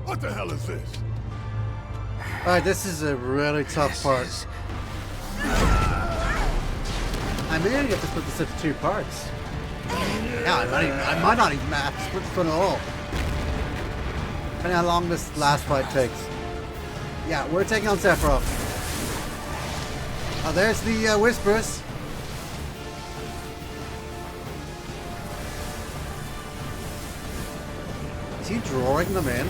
What the hell is this? Alright, this is a really tough part. I may have to split this into 2 parts. Yeah, I might not even have to split this one at all. Depending how long this last fight takes. Yeah, we're taking on Sephiroth. Oh, there's the Whispers. Is he drawing them in?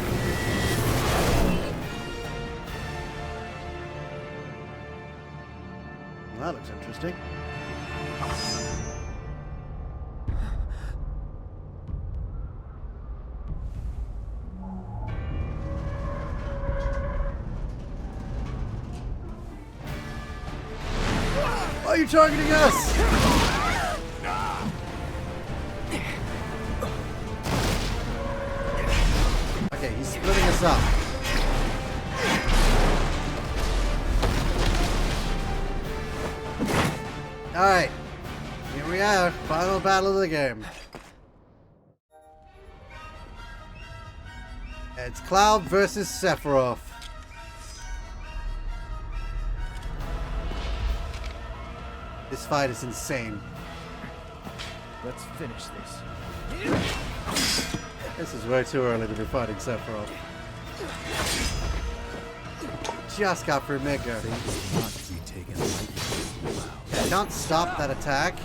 Well, that looks interesting. Why are you targeting us? Okay, he's splitting us up. Alright, here we are, final battle of the game. It's Cloud versus Sephiroth. This fight is insane. Let's finish this. This is way too early to be fighting Sephiroth. Just got through Midgar. Not to be taken lightly. I can't stop that attack.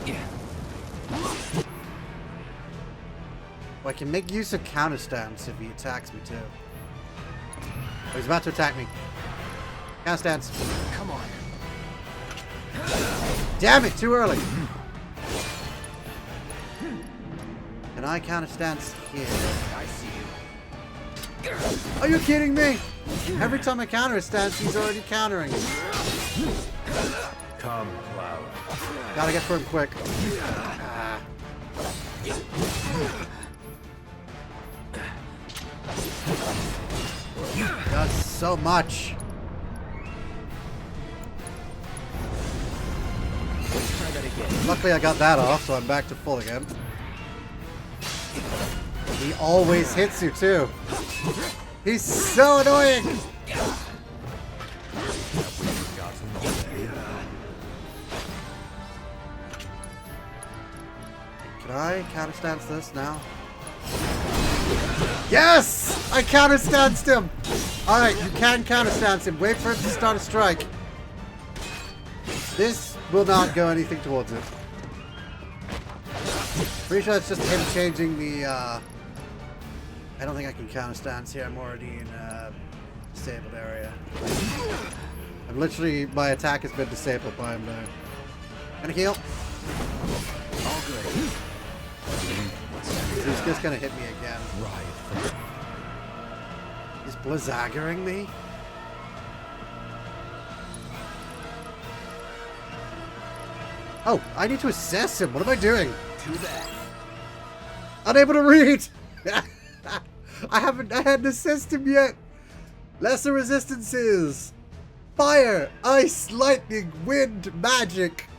Yeah. Well, I can make use of counter stance if he attacks me too. Oh, he's about to attack me. Counter stance. Come on. Damn it, too early. Can I counter stance here? I see you. Are you kidding me? Every time I counter a stance, he's already countering. Come, Cloud. Gotta get for him quick. Ah. Does so much. Let's try that again. Luckily I got that off, so I'm back to full again. He always hits you too. He's so annoying! Can I counter stance this now? Yes! I counter stanced him! Alright, you can counter stance him. Wait for him to start a strike. This will not go anything towards it. Pretty sure it's just him changing the, I don't think I can counter stance here. I'm already in a disabled area. I'm literally, my attack has been disabled by him there. Gonna heal. All good. He's just gonna hit me again. Right. He's blizzaggering me? Oh, I need to assess him. What am I doing? Do that. Unable to read! I hadn't assessed him yet! Lesser resistances! Fire! Ice! Lightning! Wind! Magic!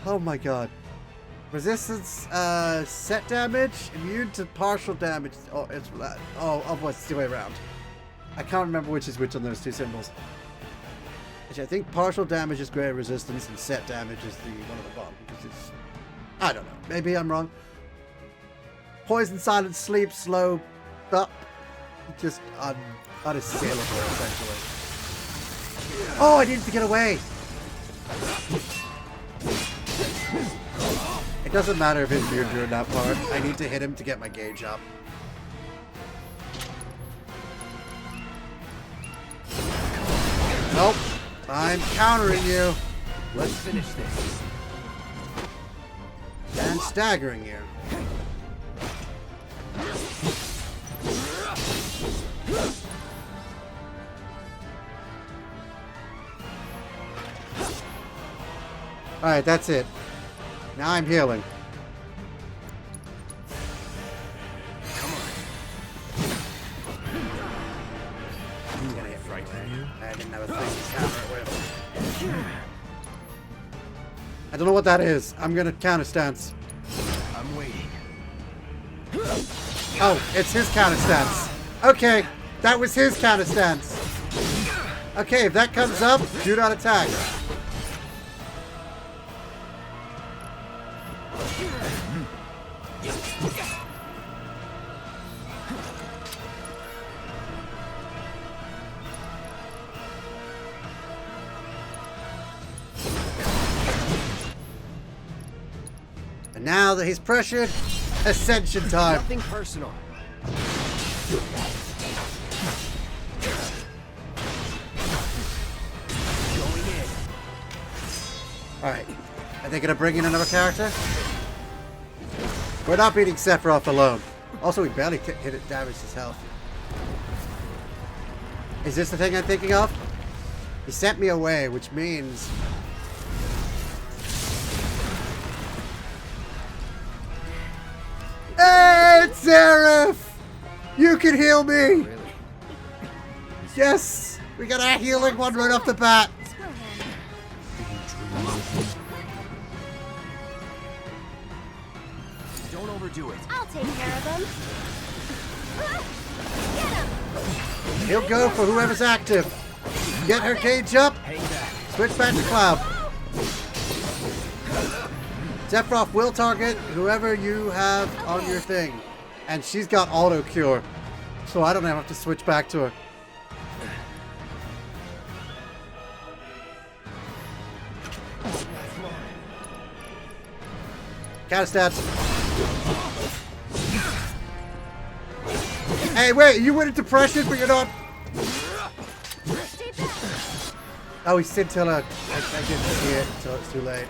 Oh my god. Resistance, set damage, immune to partial damage. Oh, it's, it's the way around. I can't remember which is which on those two symbols. Actually, I think partial damage is greater resistance and set damage is the one at the bottom. Because it's, I don't know. Maybe I'm wrong. Poison, silent, sleep, slow, up. Just unassailable, essentially. Oh, I needed to get away. It doesn't matter if it's weird during that part. I need to hit him to get my gauge up. Nope. I'm countering you. Let's finish this. And staggering you. Alright, that's it. Now I'm healing. Come on. I'm gonna hit right there. I didn't have a thing to counter it with. I don't know what that is. I'm gonna counter stance. I'm waiting. Oh, it's his counter stance. Okay, that was his counter stance. Okay, if that comes up, do not attack. And now that he's pressured, ascension time. Nothing personal. Going in. Alright. Are they gonna bring in another character? We're not beating Sephiroth alone. Also, we barely hit it, damaged his health. Is this the thing I'm thinking of? He sent me away, which means... Hey, it's Seraph! You can heal me! Really? Yes! We got a healing one right off the bat! Don't overdo it. I'll take care of him. Get him! He'll go for whoever's active. Get her gauge up. Hang back. Switch back to Cloud. Sephiroth will target whoever you have on your thing. And she's got auto cure. So I don't have to switch back to her. Counter stats. Hey, wait, you went into pressure, but you're not. Oh, he scintilla. I didn't see it until it's too late.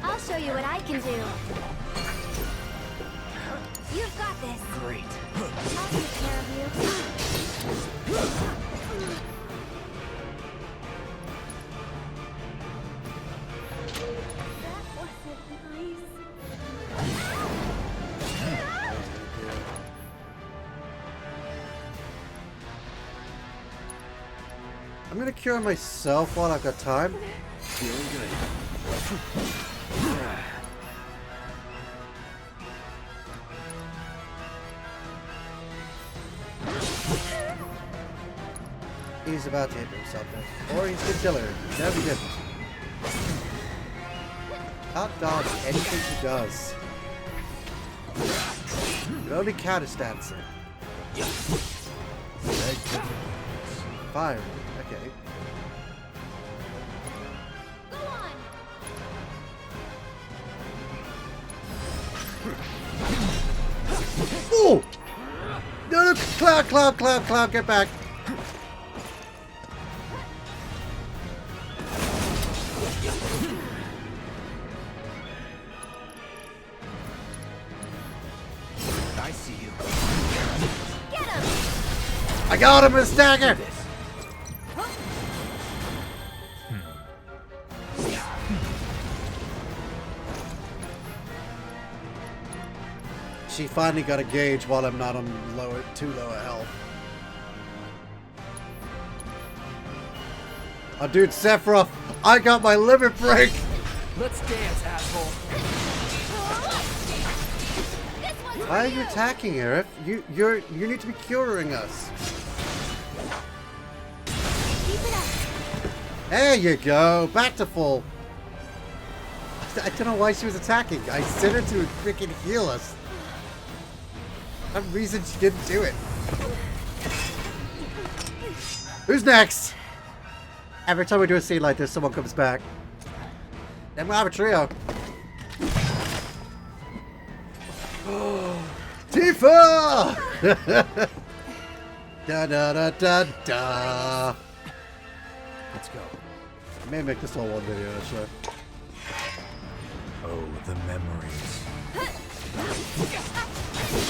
I'll show you what I can do. You've got this. Great. I'll take care of you. That wasn't nice. I'm gonna cure myself while I've got time. Feeling good. He's about to hit himself then. Or he's the killer. No, he didn't. Hot dog anything he does. But only counter stats it. Fire. Okay. Go on. Oh! No, no, Cloud, get back. I see you. Get him. I got him with a stagger. She finally got a gauge while I'm not on too low a health. Oh, dude, Sephiroth, I got my limit break. Let's dance, asshole. Why are you attacking her? You need to be curing us. Keep it up. There you go, back to full. I don't know why she was attacking. I sent her to freaking heal us. Some reason she didn't do it. Who's next? Every time we do a scene like this, someone comes back. Then we'll have a trio. Tifa! Da da da da da. Let's go. I may make this all one video, actually. Oh, the memories.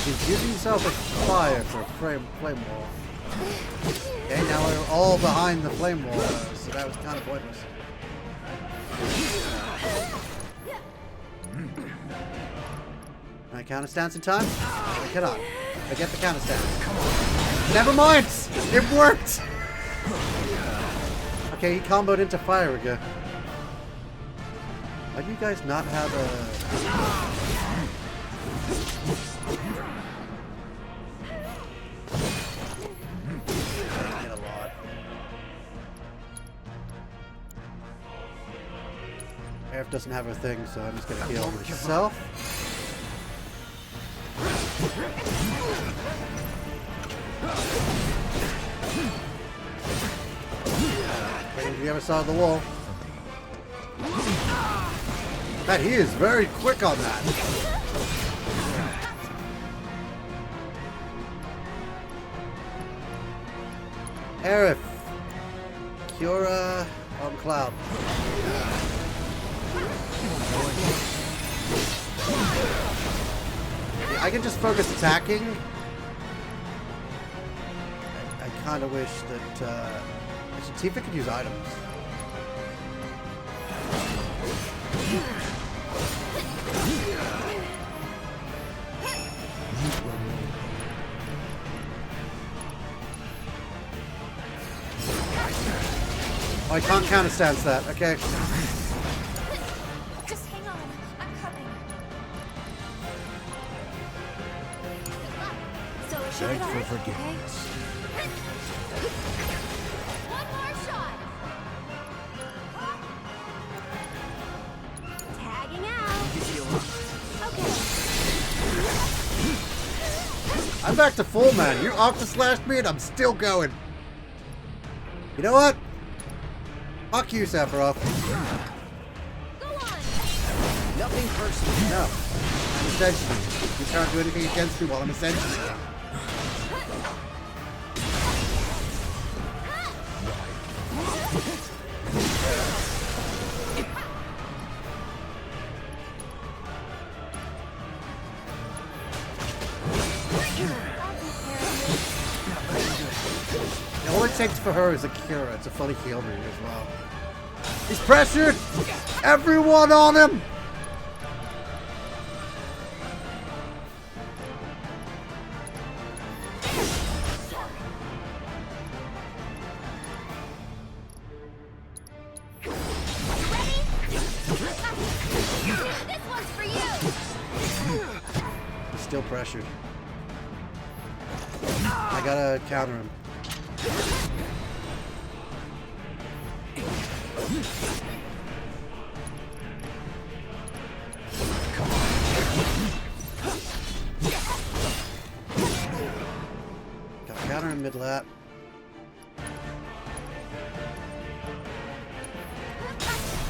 He's using himself as fire for a flame wall. Okay, now we're all behind the flame wall, so that was kind of pointless. Can I counter stance in time? I cannot. I get the counter stance. Come on. Never mind! It worked! Okay, he comboed into fire again. Why do you guys not have a... I get a lot. Aerith doesn't have her thing, so I'm just gonna heal myself. Getting to the other side of the wall. Man, he is very quick on that. Aerith. Cura on Cloud. I can just focus attacking. I kind of wish that Tifa could use items. Oh, I can't counterstance that. Okay. Just hang on. I'm coming. So should Beg I for forgiveness. One more shot. Tagging out. Okay. I'm back to full, man. You Octa slashed me and I'm still going. You know what? Fuck you, Sephiroth. Go on. Nothing personal. No. I'm ascensioning. You can't do anything against me while I'm ascensioning. All it takes for her is a Cura to fully heal me as well. He's pressured! Everyone on him! This one's for you. He's still pressured. I gotta counter him. Gotta counter him mid-lap.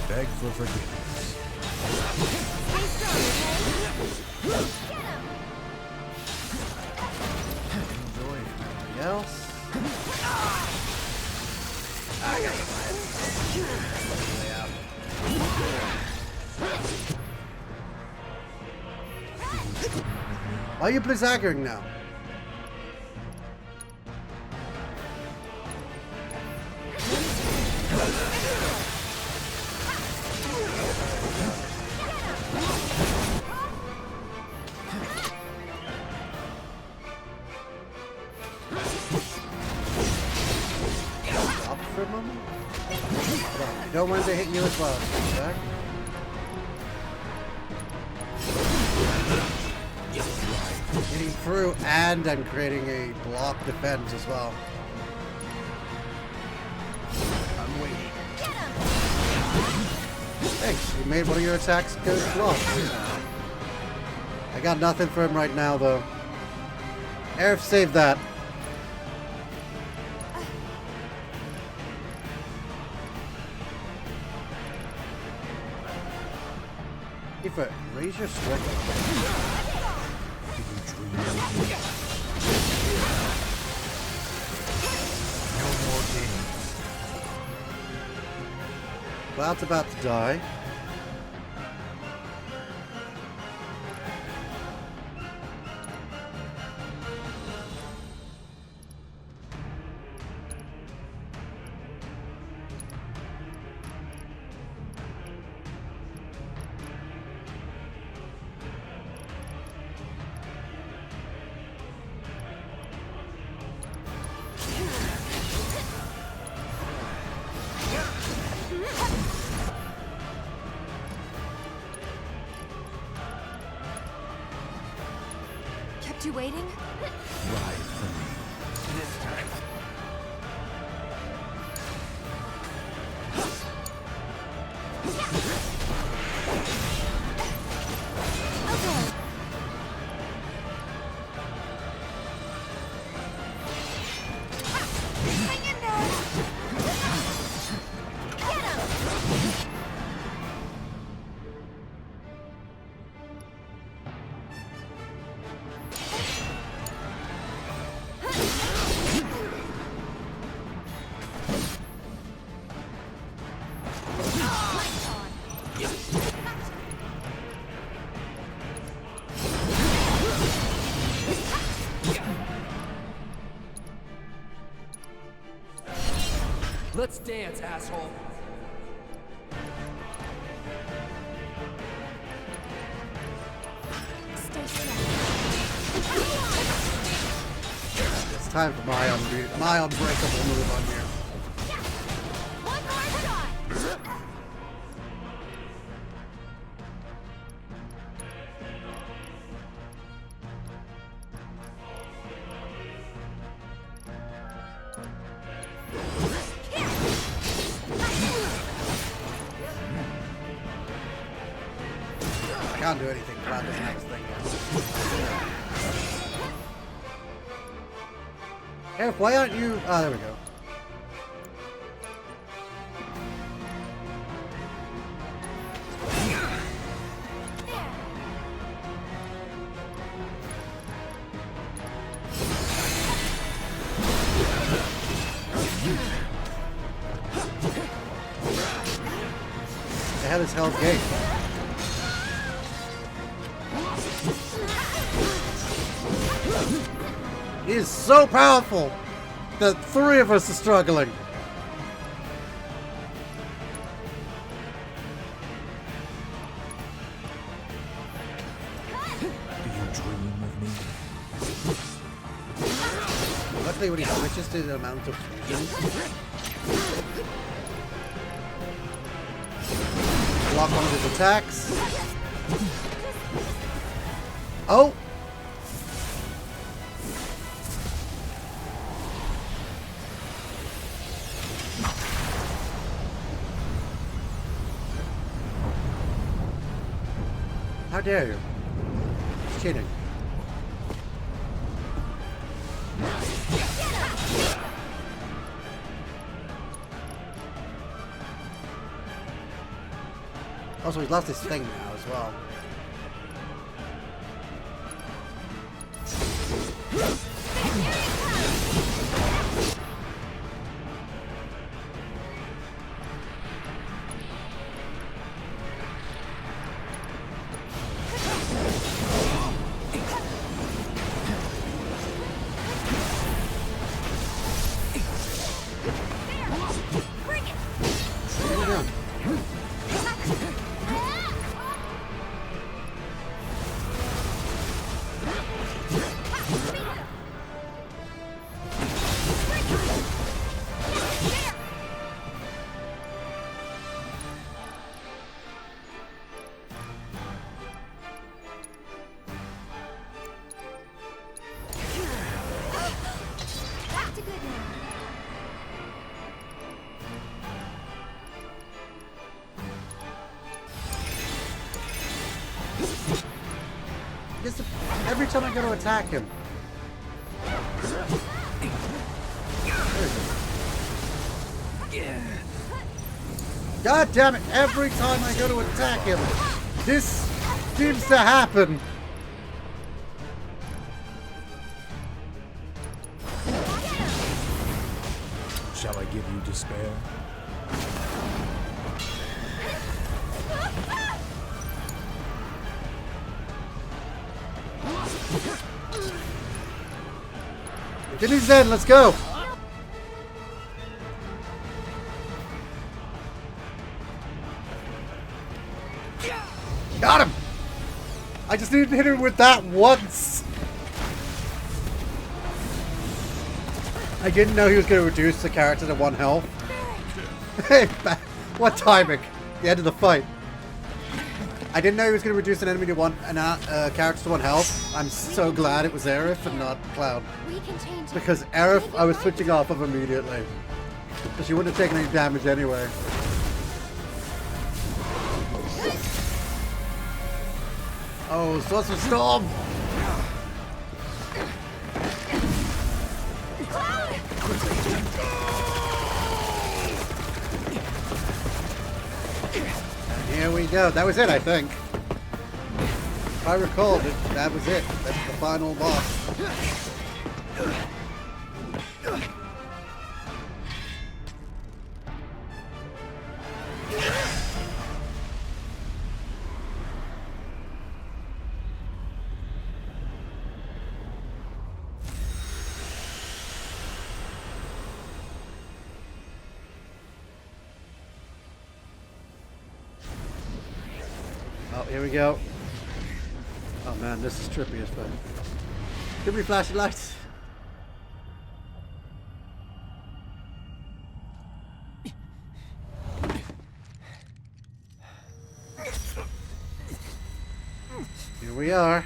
Beg for forgiveness. Stay strong, okay? Get him. Enjoy everybody else. Why are you blizzaggering now? Stop for a moment. Hold on. I don't want to hit you as well. Back. Getting through, and I'm creating a block defense as well. I'm waiting. Get him. Thanks, you made one of your attacks go block. I got nothing for him right now, though. Aerith, save that. Tifa, raise your strength. No more games. Cloud's about to die. kept you waiting? Ride for me. This time. Okay. Hang in there. Get him. Let's dance, asshole. Stay strong. It's time for my unbreakable move on you. One more shot. I can't do anything about this next thing yet. Eric, why aren't you... Ah, there we go. The hell is Hell's Gate? He is so powerful that three of us are struggling. Do you dream of me? Luckily when he switches to the amount of fusion. Block one of his attacks. Oh! How dare you? It's cheating. Also, he's lost his thing now as well. Bring it. What are you doing? Back to good now. Just every time I go to attack him. God damn it, every time I go to attack him, this seems to happen. Shall I give you despair? Jimmy's in, let's go. Got him. I just needed to hit him with that once. I didn't know he was going to reduce the character to 1 health. Hey, what timing? The end of the fight. I didn't know he was going to reduce an enemy to character to 1 health. I'm so glad it was Aerith and not Cloud. We can change it. Because Aerith, I was switching off of immediately. But she wouldn't have taken any damage anyway. Oh, Sorcerer Storm! And here we go. That was it, I think. If I recall, that was it. That's the final boss. Oh, here we go. Oh man, this is trippy as fuck. Give me flashing lights. Here we are.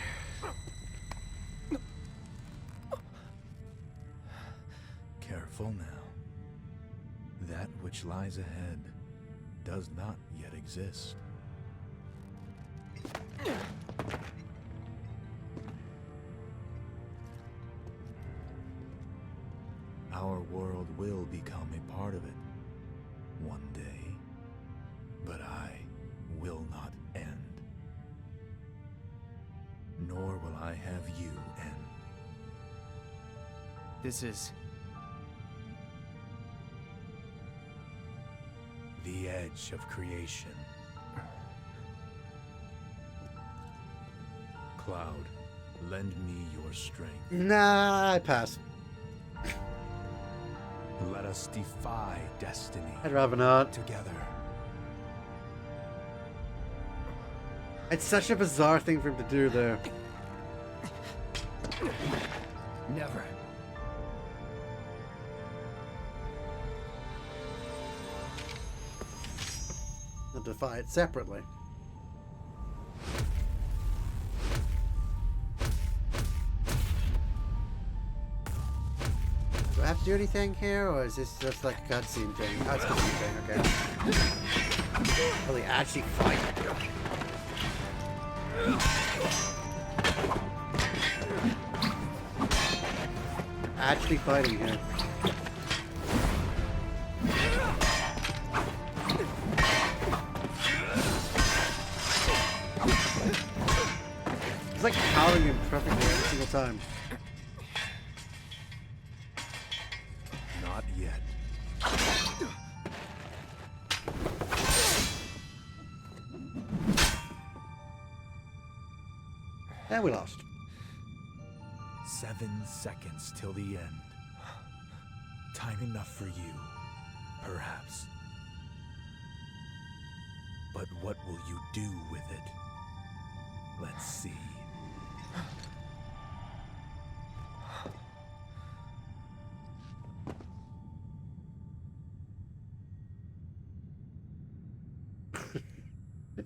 Careful now. That which lies ahead does not yet exist. Our world will become a part of it one day, but I will not end. Nor will I have you end. This is... The edge of creation. Cloud, lend me your strength. Nah, I pass. Let us defy destiny I'd rather not. together. It's such a bizarre thing for him to do there. Never. And defy it separately. Do I have to do anything here, or is this just like a cutscene thing? Oh, it's a cutscene thing, okay. Will he actually fight? Actually fighting here. It's like powering him perfectly every single time. Not yet. And we lost. 7 seconds till the end. Time enough for you, perhaps. But what will you do with it? Let's see.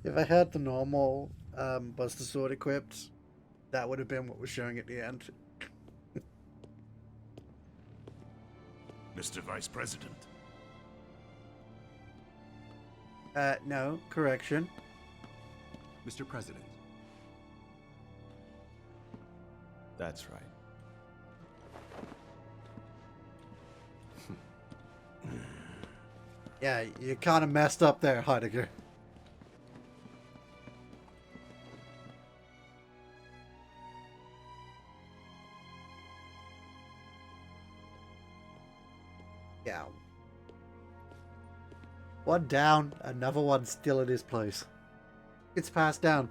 If I had the normal Buster Sword equipped, that would have been what was showing at the end. Mr. Vice President. No, correction. Mr. President. That's right. Yeah, you kind of messed up there, Heidegger. Yeah. One down, another one still in his place. It's passed down.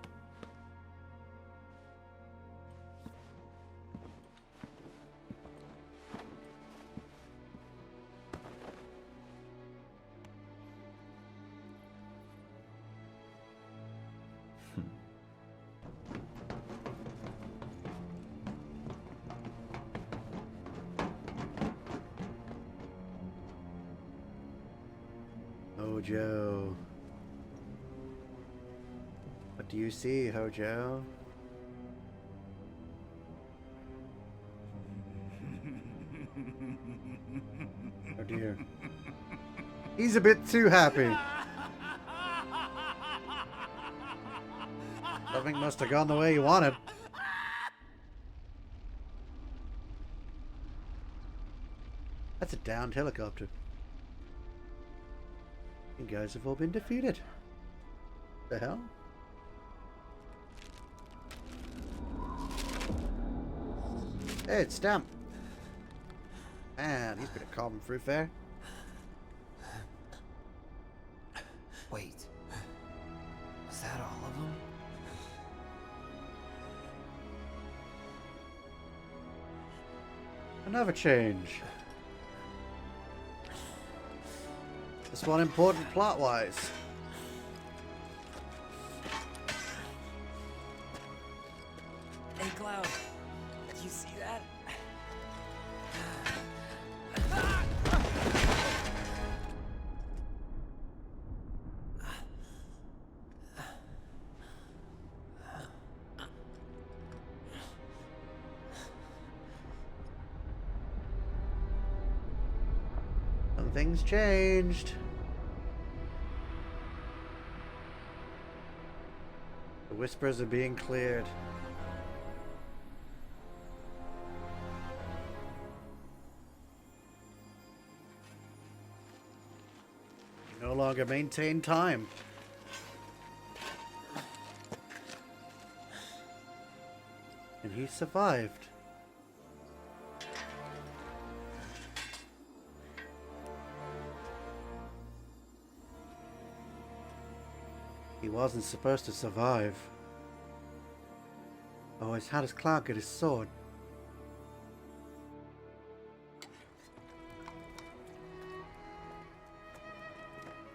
Joe. A What do you see, Hojo? Oh dear. He's a bit too happy. Something must have gone the way he wanted. That's a downed helicopter. You guys have all been defeated. The hell? Hey, it's Stamp. Man, he's been a common fruit fair. Wait. Was that all of them? Another change. This one important plot-wise. Hey, Cloud. Did you see that? Something's changed. The whispers are being cleared. You no longer maintain time. And he survived. He wasn't supposed to survive. Oh, how does Cloud get his sword?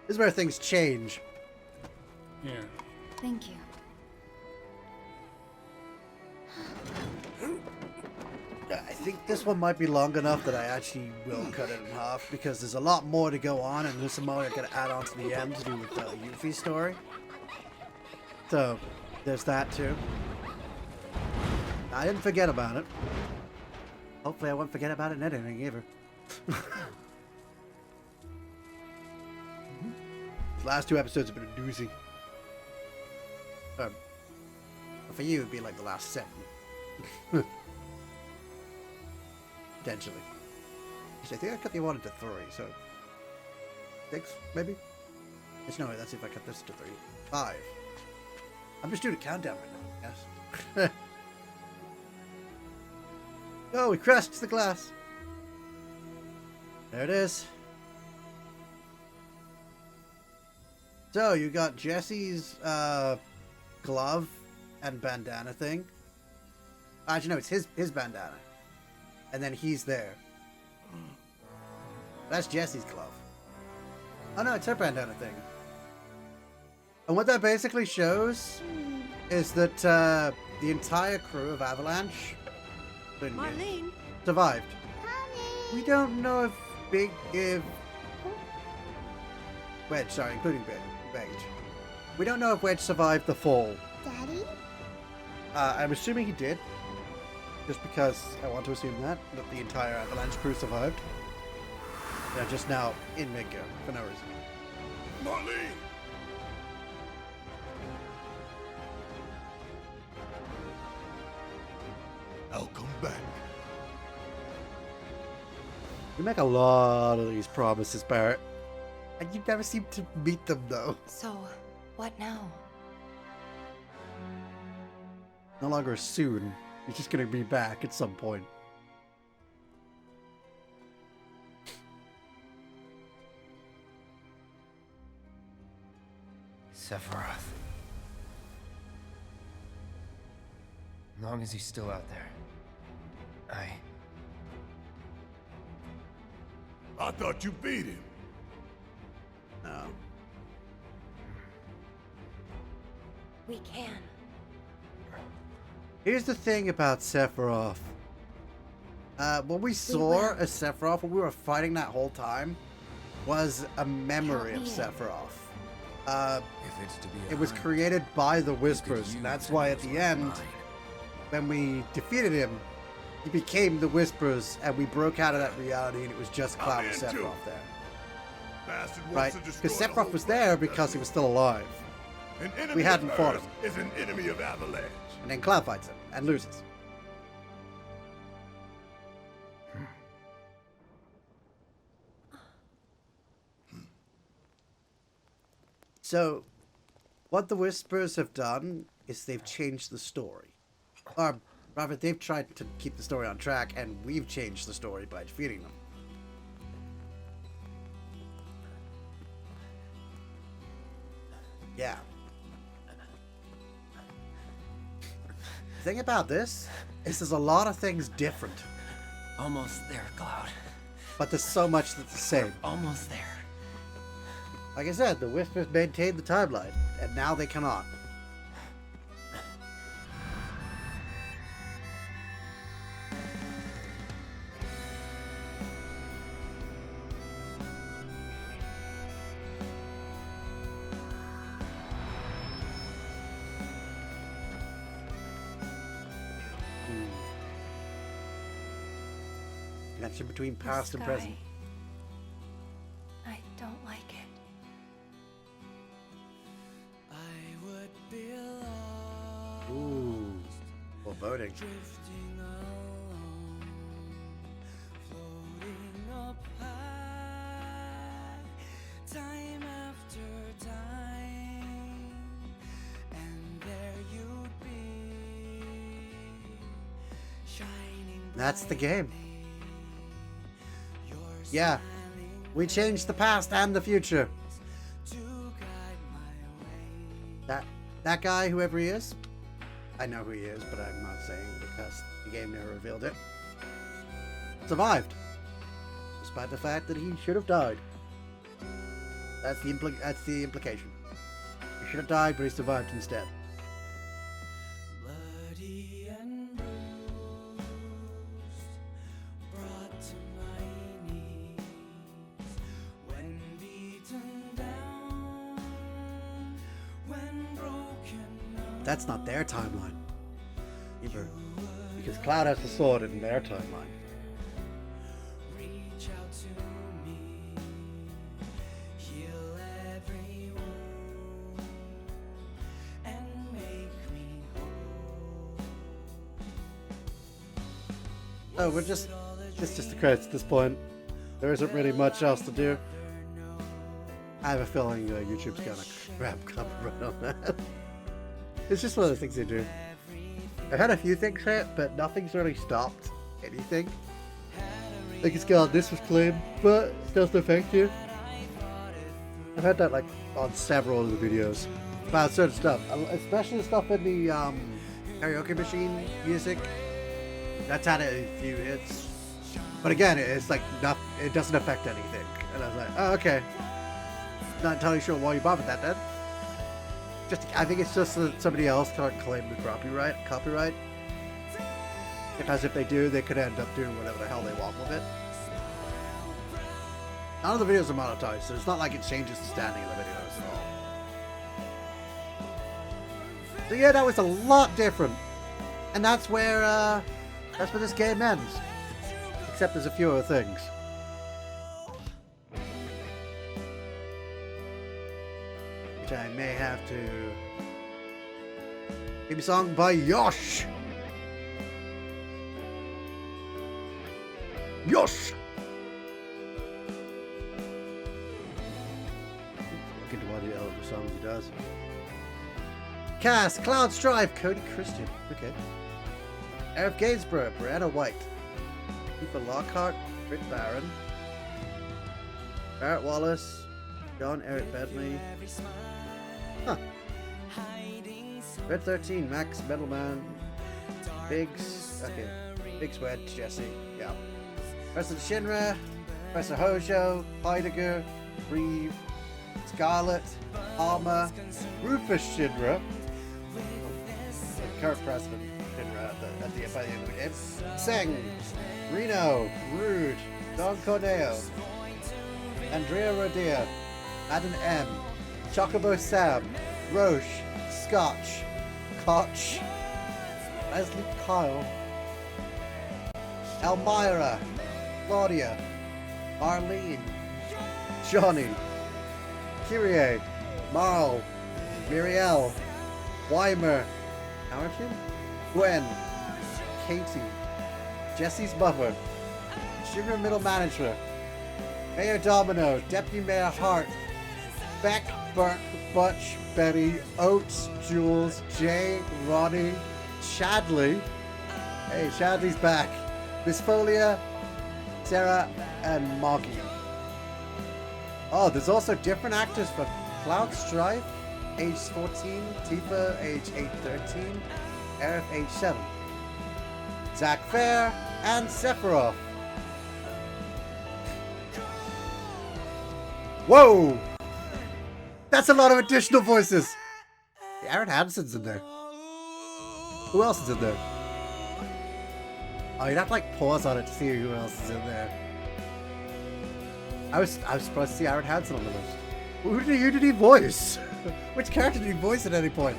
This is where things change. Here. Thank you. I think this one might be long enough that I actually will cut it in half because there's a lot more to go on and there's some more I'm going to add on to the end to do with the Yuffie story. So, there's that too. I didn't forget about it. Hopefully I won't forget about it in editing either. The last two episodes have been a doozy. For you, it'd be like the last 7. Potentially. I think I cut the one into 3, so 6 maybe. Actually, no, that's if I cut this to 3. 5. I'm just doing a countdown right now. Yes. Oh, we crashed the glass. There it is. So you got Jesse's glove and bandana thing. Actually, no, it's his bandana. And then he's there. That's Jesse's glove. Oh no, it's her bandana thing. And what that basically shows is that the entire crew of Avalanche Marlene. survived. We don't know if Wedge, sorry, including Wedge. We don't know if Wedge survived the fall. Daddy? I'm assuming he did. Just because I want to assume that the entire Avalanche crew survived. They're just now in Midgar for no reason. Marlene! I'll come back. You make a lot of these promises, Barrett. And you never seem to meet them, though. So, what now? No longer soon. You're just gonna be back at some point. Sephiroth. As long as he's still out there. I thought you beat him. No. We can. Here's the thing about Sephiroth. What we saw as Sephiroth when we were fighting that whole time was a memory of Count me in. Sephiroth. If it's to be a It was hunt, created by the you could Whispers, use and that's why at those the like end, mine. when we defeated him, he became the Whispers, and we broke out of that reality, and it was just Cloud and Sephiroth there. Right? Because Sephiroth was there because he was still alive. We hadn't fought him. Is an enemy of Avalanche. And then Cloud fights him, and loses. So, what the Whispers have done is they've changed the story. Or, rather, they've tried to keep the story on track, and we've changed the story by defeating them. Yeah. The thing about this is there's a lot of things different, Almost there, Cloud. but there's so much that's the same. Almost there. Like I said, the Whispers maintained the timeline, and now they cannot. Connection between past and present. I don't like it. I would be lost, Ooh. Foreboding. drifting alone, floating up high, time after time, and there you'd be, shining. That's the game. Your Yeah. We changed the past and the future. to guide my way. That guy, whoever he is, I know who he is, but I'm not saying because the game never revealed it. Survived, despite the fact that he should have died. That's the implication. He should have died, but he survived instead. Bloody and bruised, brought to my knees, when beaten down, when broken. That's not their timeline either, because Cloud has the sword in their timeline. Reach out to me, heal every wound, and make me whole. Oh, it's just the credits at this point. There isn't really much else to do. I have a feeling YouTube's gonna grab copyright on that. It's just one of the things they do. I've had a few things hit, but nothing's really stopped anything. Like it's gone, this was claimed, but still no thank you. I've had that like on several of the videos about certain stuff, especially the stuff in the karaoke machine music. That's had a few hits, but again, it's like it doesn't affect anything. And I was like, oh okay. Not entirely sure why you bothered that then. I think it's just that somebody else can't claim the copyright. Because if they do, they could end up doing whatever the hell they want with it. None of the videos are monetized, so it's not like it changes the standing of the videos at all. So yeah, that was a lot different. And that's where this game ends. Except there's a few other things. Which I may have to... Theme song by Yosh! Yosh! Look into what the other songs he does. Cast, Cloud Strive, Cody Christian. Okay. Eric Gainsborough, Brianna White. Keeper Lockhart, Britt Barron. Barrett Wallace, John Eric Bentley. Huh. Red 13, Max Metalman. Biggs. Okay. Biggs Wedge, Jesse. Yeah. President Shinra. Professor Hojo. Heidegger. Reeve. Scarlet. Palmer. Rufus Shinra. Current president Shinra by the end of the game. Seng. Reno. Rude. Don Corneo. Andrea Rodia. Madden M. Chocobo Sam, Roche, Scotch, Koch, Leslie Kyle, Elmira, Claudia, Marlene, Johnny, Kyrie, Marl, Miriel, Weimer, Hamilton, Gwen, Katie, Jesse's mother, Sugar Middle Manager, Mayor Domino, Deputy Mayor Hart, Beck, Burke, Butch, Betty, Oates, Jules, Jay, Ronnie, Shadley. Hey, Shadley's back. Miss Folia, Sarah, and Moggy. Oh, there's also different actors for Cloud Strife, age 14, Tifa, age 8-13, Aerith, age 7, Zach Fair, and Sephiroth. Whoa! That's a lot of additional voices! Aaron Hanson's in there. Who else is in there? Oh, you'd have to like pause on it to see who else is in there. I was surprised to see Aaron Hansen on the list. Who did he voice? Which character did he voice at any point?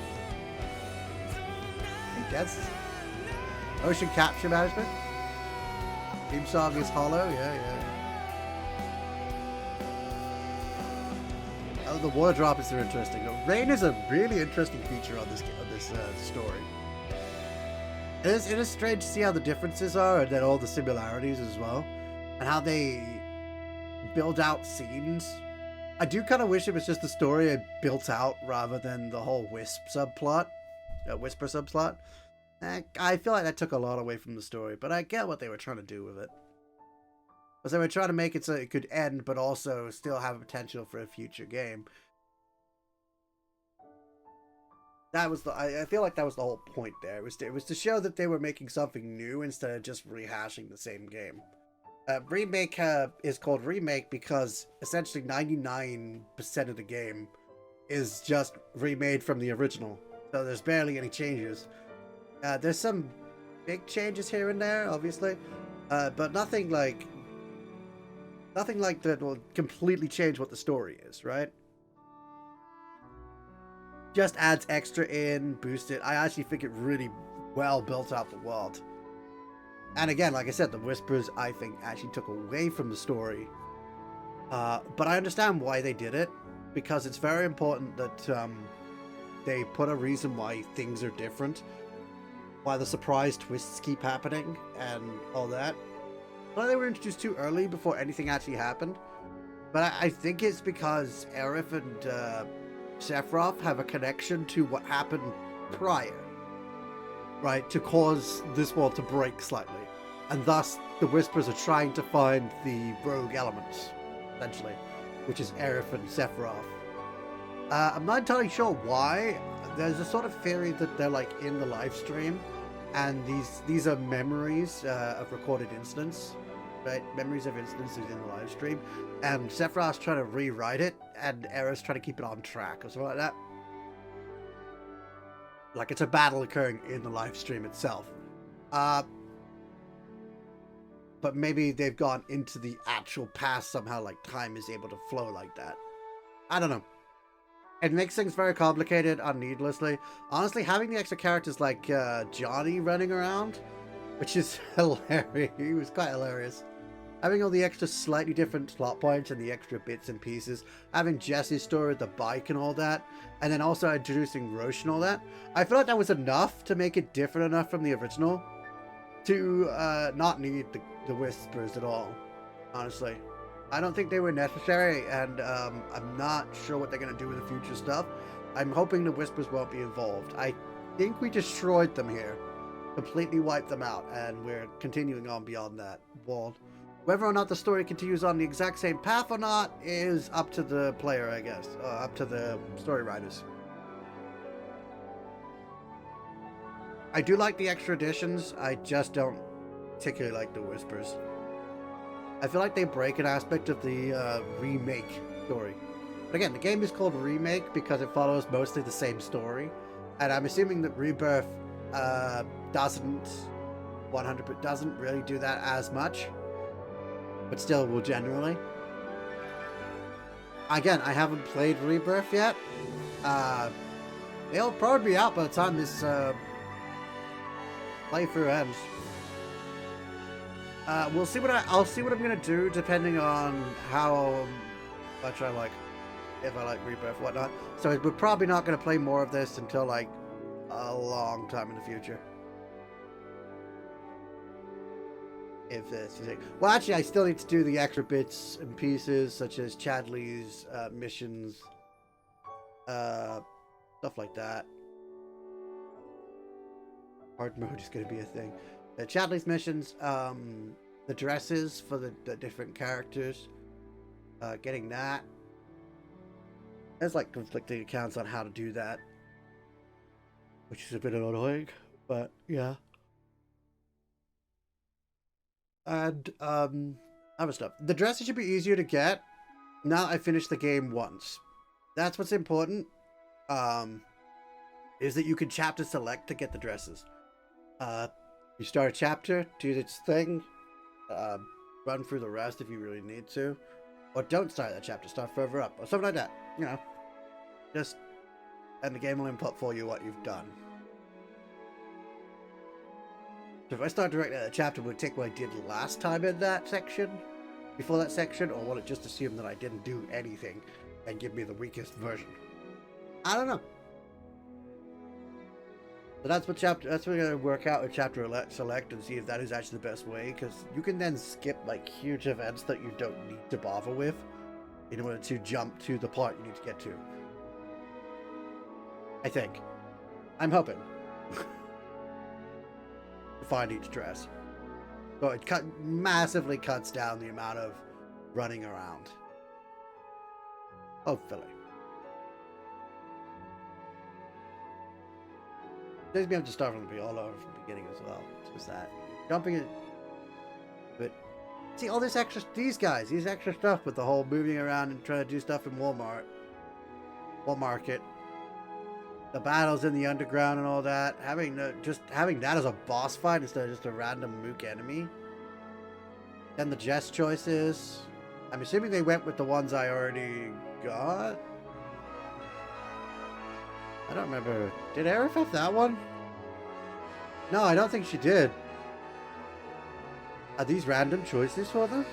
I guess. Motion capture management. Theme song is Hollow. Yeah. Oh, the water droplets are interesting. Rain is a really interesting feature on this story. It is strange to see how the differences are, and then all the similarities as well, and how they build out scenes. I do kind of wish it was just the story I built out rather than the whole Whisper subplot. I feel like that took a lot away from the story, but I get what they were trying to do with it. Because they were trying to make it so it could end, but also still have potential for a future game. That was I feel like that was the whole point there. It was to show that they were making something new instead of just rehashing the same game. Remake is called Remake because essentially 99% of the game is just remade from the original. So there's barely any changes. There's some big changes here and there, obviously, but nothing like that will completely change what the story is, right? Just adds extra in, boost it. I actually think it really well built out the world. And again, like I said, the Whispers, I think, actually took away from the story. But I understand why they did it, because it's very important that they put a reason why things are different, why the surprise twists keep happening, and all that. Well, they were introduced too early before anything actually happened. But I think it's because Aerith and Sephiroth have a connection to what happened prior, right, to cause this world to break slightly. And thus, the Whispers are trying to find the rogue elements, essentially, which is Aerith and Sephiroth. I'm not entirely sure why. There's a sort of theory that they're like in the live stream, and these are memories of recorded incidents, right? Memories of instances in the live stream, and Sephiroth's trying to rewrite it, and Aerith's trying to keep it on track, or something like that. Like it's a battle occurring in the live stream itself. But maybe they've gone into the actual past somehow, like time is able to flow like that. I don't know. It makes things very complicated needlessly. Honestly, having the extra characters like Johnny running around, which is hilarious. He was quite hilarious. Having all the extra slightly different plot points and the extra bits and pieces. Having Jesse's story with the bike and all that. And then also introducing Roche and all that. I feel like that was enough to make it different enough from the original to not need the Whispers at all, honestly. I don't think they were necessary, and I'm not sure what they're going to do with the future stuff. I'm hoping the Whispers won't be involved. I think we destroyed them here. Completely wiped them out, and we're continuing on beyond that world. Whether or not the story continues on the exact same path or not is up to the player, I guess. Up to the story writers. I do like the extra additions. I just don't particularly like the Whispers. I feel like they break an aspect of the remake story. But again, the game is called Remake because it follows mostly the same story. And I'm assuming that Rebirth doesn't really do that as much. But still will generally. Again, I haven't played Rebirth yet. It'll probably be out by the time this playthrough ends. We'll see I'll see what I'm gonna do depending on how much I like, if I like Rebirth, whatnot. So we're probably not gonna play more of this until like a long time in the future. If this is it. Well, actually, I still need to do the extra bits and pieces, such as Chadley's missions, stuff like that. Hard mode is going to be a thing. Chadley's missions, the dresses for the different characters, getting that. There's like conflicting accounts on how to do that, which is a bit annoying, but yeah. And other stuff. The dresses should be easier to get now I finished the game once. That's what's important. Is that you can chapter select to get the dresses. You start a chapter, do its thing, run through the rest if you really need to, or don't start that chapter, start further up, or something like that. You know, just and the game will input for you what you've done. So if I start directly at the chapter, would it take what I did last time in that section, before that section, or will it just assume that I didn't do anything and give me the weakest version? I don't know. So that's what we're gonna work out with chapter select and see if that is actually the best way, because you can then skip like huge events that you don't need to bother with in order to jump to the part you need to get to. I think. I'm hoping. Find each dress. So it massively cuts down the amount of running around. Hopefully. Saves me have to start from the all over from the beginning as well. It's just that jumping it. But see all this extra, these extra stuff with the whole moving around and trying to do stuff in Walmart Market. The battles in the underground and all that, just having that as a boss fight instead of just a random mook enemy. Then the Jess choices. I'm assuming they went with the ones I already got. I don't remember. Did Aerith have that one? No, I don't think she did. Are these random choices for them?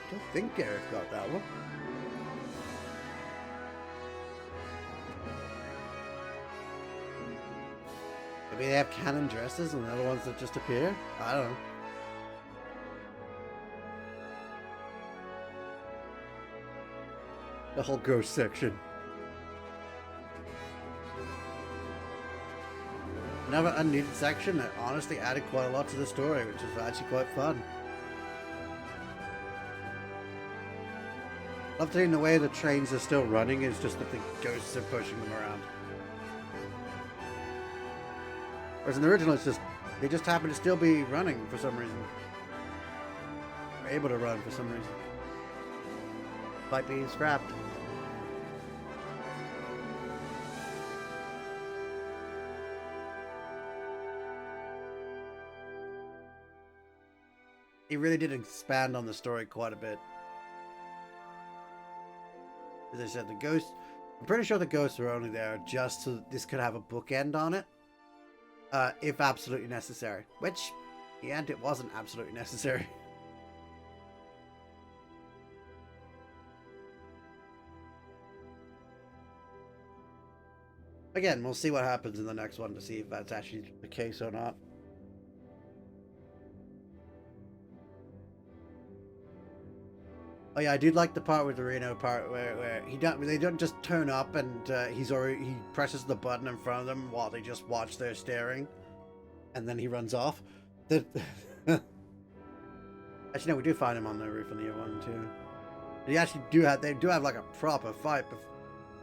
I don't think Gareth got that one. Maybe they have canon dresses and the other ones that just appear? I don't know. The whole ghost section. Another unneeded section that honestly added quite a lot to the story, which is actually quite fun. Love seeing the way the trains are still running, is just that the ghosts are pushing them around. Whereas in the original, it's just, they just happen to still be running for some reason. Or able to run for some reason. Despite being scrapped. He really did expand on the story quite a bit. As I said, the ghosts, I'm pretty sure the ghosts are only there just so that this could have a bookend on it. If absolutely necessary. Which, in the end, it wasn't absolutely necessary. Again, we'll see what happens in the next one to see if that's actually the case or not. Oh yeah, I did like the part with the Reno part where they don't just turn up and he presses the button in front of them while they just watch their staring, and then he runs off. Actually, no, we do find him on the roof in the other one too. They do have like a proper fight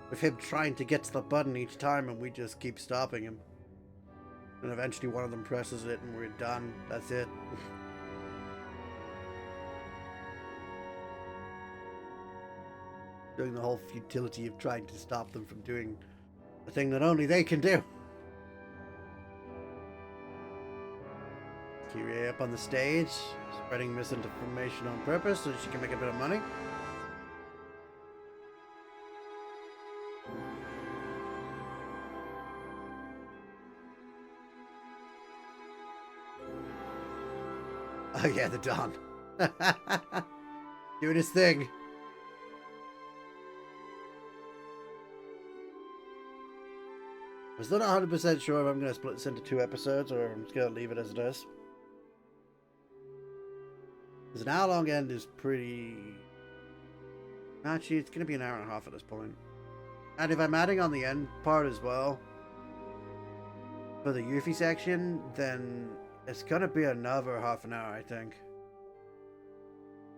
with him trying to get to the button each time, and we just keep stopping him. And eventually one of them presses it, and we're done. That's it. Doing the whole futility of trying to stop them from doing the thing that only they can do. up on the stage, spreading misinformation on purpose so she can make a bit of money. Oh yeah, the Don. Doing his thing. I'm still not 100% sure if I'm going to split this into 2 episodes or if I'm just going to leave it as it is. Because an hour-long end is pretty... Actually, it's going to be an hour and a half at this point. And if I'm adding on the end part as well, for the Yuffie section, then it's going to be another half an hour, I think.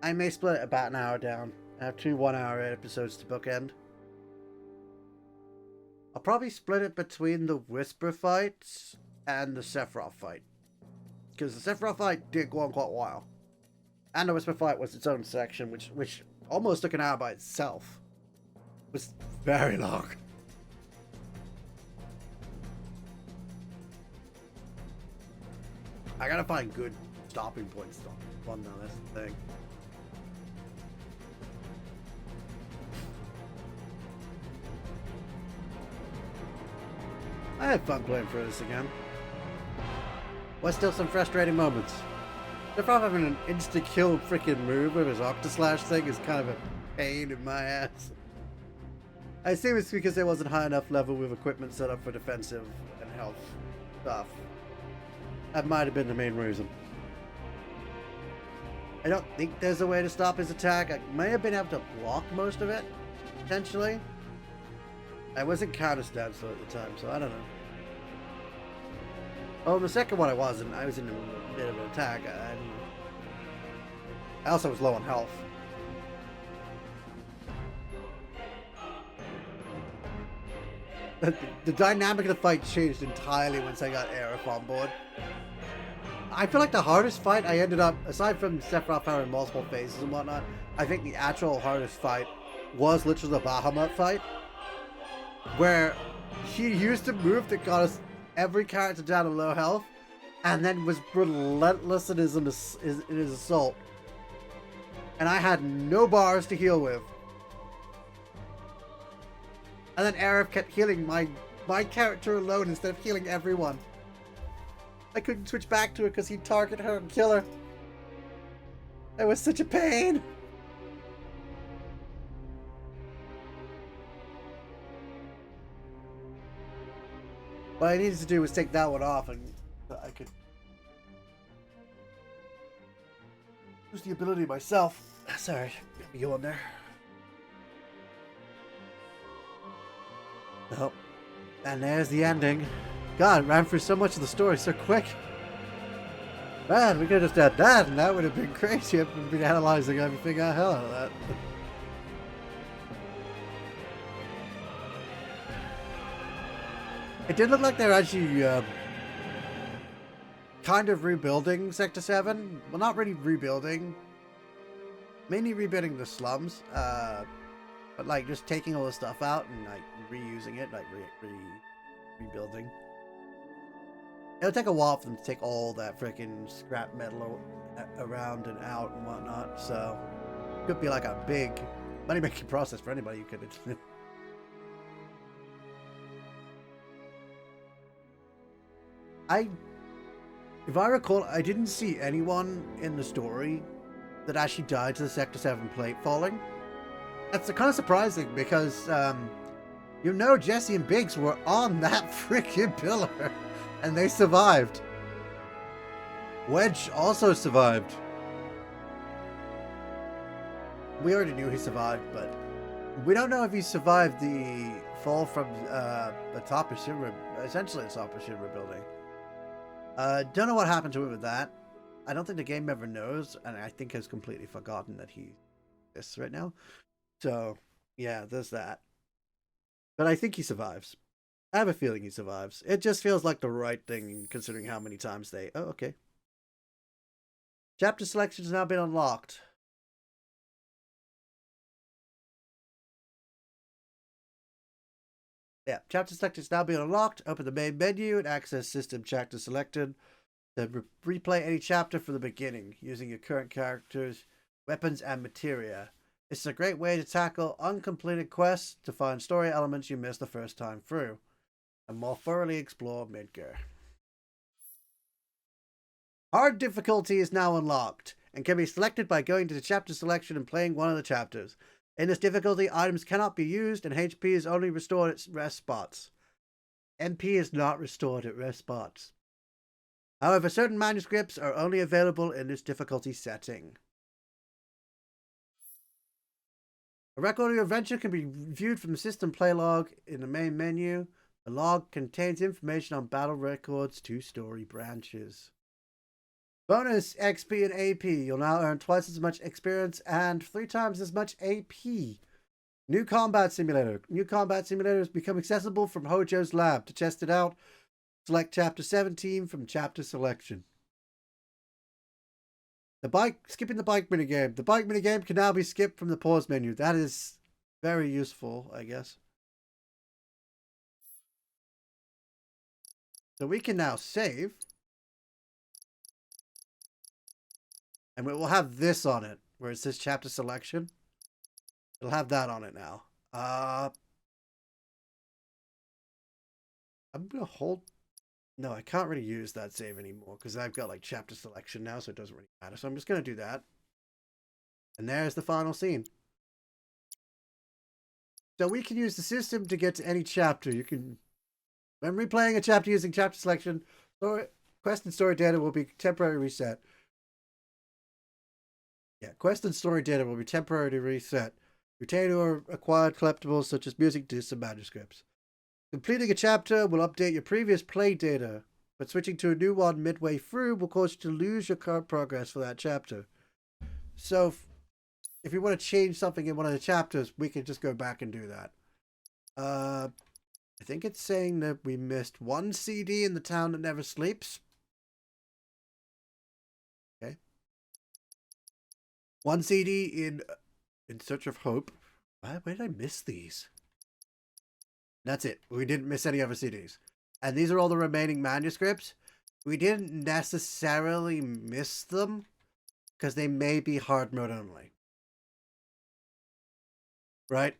I may split it about an hour down. I have 2 one-hour episodes to bookend. I'll probably split it between the Whisper fights and the Sephiroth fight. Because the Sephiroth fight did go on quite a while. And the Whisper fight was its own section, which almost took an hour by itself. It was very long. I gotta find good stopping points though. Well, no, that's the thing. I had fun playing through this again. Was still some frustrating moments. The problem having an insta-kill freaking move with his Octoslash thing is kind of a pain in my ass. I assume it's because there wasn't high enough level with equipment set up for defensive and health stuff. That might have been the main reason. I don't think there's a way to stop his attack. I may have been able to block most of it, potentially. I wasn't counter-standstill at the time, so I don't know. Oh, the second one I wasn't. I was in a bit of an attack. I also was low on health. The dynamic of the fight changed entirely once I got Aerith on board. I feel like the hardest fight I ended up, aside from Sephiroth having multiple phases and whatnot, I think the actual hardest fight was literally the Bahamut fight, where he used a move that got us every character down to low health, and then was relentless in his assault. And I had no bars to heal with. And then Aerith kept healing my character alone instead of healing everyone. I couldn't switch back to her because he'd target her and kill her. That was such a pain. What I needed to do was take that one off and I could use the ability myself. Sorry, get me going there. Oh, and there's the ending. God, ran through so much of the story so quick. Man, we could have just had that and that would have been crazy. I've been analyzing everything the hell out of that. It did look like they're actually kind of rebuilding Sector 7. Well, not really rebuilding. Mainly rebuilding the slums. But like just taking all the stuff out and like reusing it, like rebuilding. It'll take a while for them to take all that freaking scrap metal around and out and whatnot. So it could be like a big money-making process for anybody who could. If I recall, I didn't see anyone in the story that actually died to the Sector 7 plate falling. That's kind of surprising because, you know, Jesse and Biggs were on that freaking pillar and they survived. Wedge also survived. We already knew he survived, but we don't know if he survived the fall from the top of Shinra, essentially the top of Shinra building. Don't know what happened to him with that. I don't think the game ever knows, and I think has completely forgotten that he exists right now. So, yeah, there's that. But I think he survives. I have a feeling he survives. It just feels like the right thing, considering how many times they... Oh, okay. Chapter selection has now been unlocked. Yeah, chapter select is now being unlocked. Open the main menu and access system chapter selected. To replay any chapter from the beginning using your current characters, weapons, and materia. This is a great way to tackle uncompleted quests to find story elements you missed the first time through, and more thoroughly explore Midgar. Hard difficulty is now unlocked, and can be selected by going to the chapter selection and playing one of the chapters. In this difficulty, items cannot be used, and HP is only restored at rest spots. MP is not restored at rest spots. However, certain manuscripts are only available in this difficulty setting. A record of your adventure can be viewed from the system play log in the main menu. The log contains information on battle records to story branches. Bonus XP and AP. You'll now earn twice as much experience and 3 times as much AP. New Combat Simulator. New Combat Simulator has become accessible from Hojo's lab. To test it out, select Chapter 17 from Chapter Selection. Skipping the bike minigame. The bike minigame can now be skipped from the pause menu. That is very useful, I guess. So we can now save. And it will have this on it, where it says chapter selection. It'll have that on it now. I'm going to hold... No, I can't really use that save anymore, because I've got like chapter selection now, so it doesn't really matter. So I'm just going to do that. And there's the final scene. So we can use the system to get to any chapter. You can... When replaying a chapter using chapter selection, quest and story data will be temporarily reset. Yeah, quest and story data will be temporarily reset. Retain or acquired collectibles such as music discs and manuscripts. Completing a chapter will update your previous play data, but switching to a new one midway through will cause you to lose your current progress for that chapter. So, if you want to change something in one of the chapters, we can just go back and do that. I think it's saying that we missed 1 CD in The Town That Never Sleeps. Okay. 1 CD in Search of Hope. Where did I miss these? That's it. We didn't miss any other CDs. And these are all the remaining manuscripts. We didn't necessarily miss them, because they may be hard mode only. Right?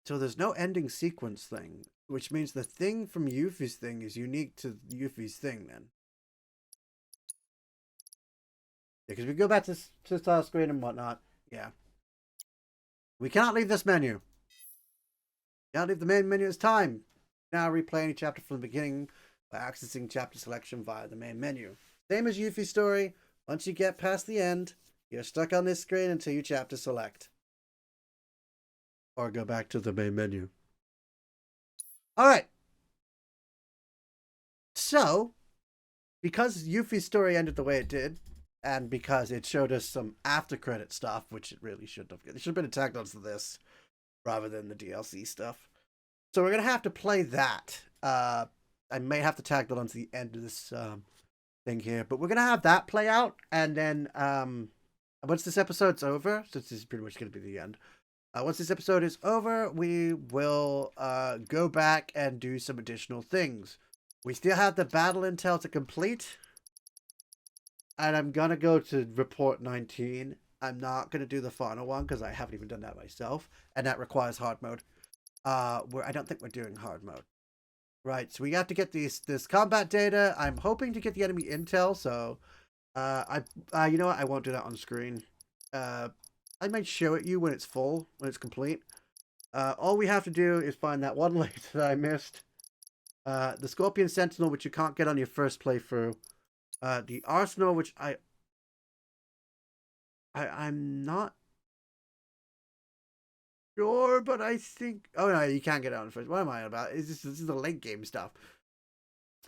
So there's no ending sequence thing, which means the thing from Yuffie's thing is unique to Yuffie's thing then. Because we go back to the style screen and whatnot. Yeah. We cannot leave this menu. Can't leave the main menu. It's time. Now replay any chapter from the beginning by accessing chapter selection via the main menu. Same as Yuffie's story. Once you get past the end, you're stuck on this screen until you chapter select. Or go back to the main menu. Alright. So, because Yuffie's story ended the way it did, and because it showed us some after credit stuff, which it really shouldn't have. It should have been attacked onto this rather than the DLC stuff. So we're going to have to play that. I may have to tag that onto the end of this thing here. But we're going to have that play out. And then once this episode's over, since this is pretty much going to be the end. Once this episode is over, we will go back and do some additional things. We still have the battle intel to complete. And I'm going to go to report 19. I'm not going to do the final one because I haven't even done that myself. And that requires hard mode. I don't think we're doing hard mode. Right, so we have to get this combat data. I'm hoping to get the enemy intel, so you know what? I won't do that on screen. I might show it you when it's full, when it's complete. All we have to do is find that one lady that I missed. The Scorpion Sentinel, which you can't get on your first playthrough. The Arsenal, which I'm not sure, but I think... Oh, no, you can't get it on first. What am I about? This is the late game stuff.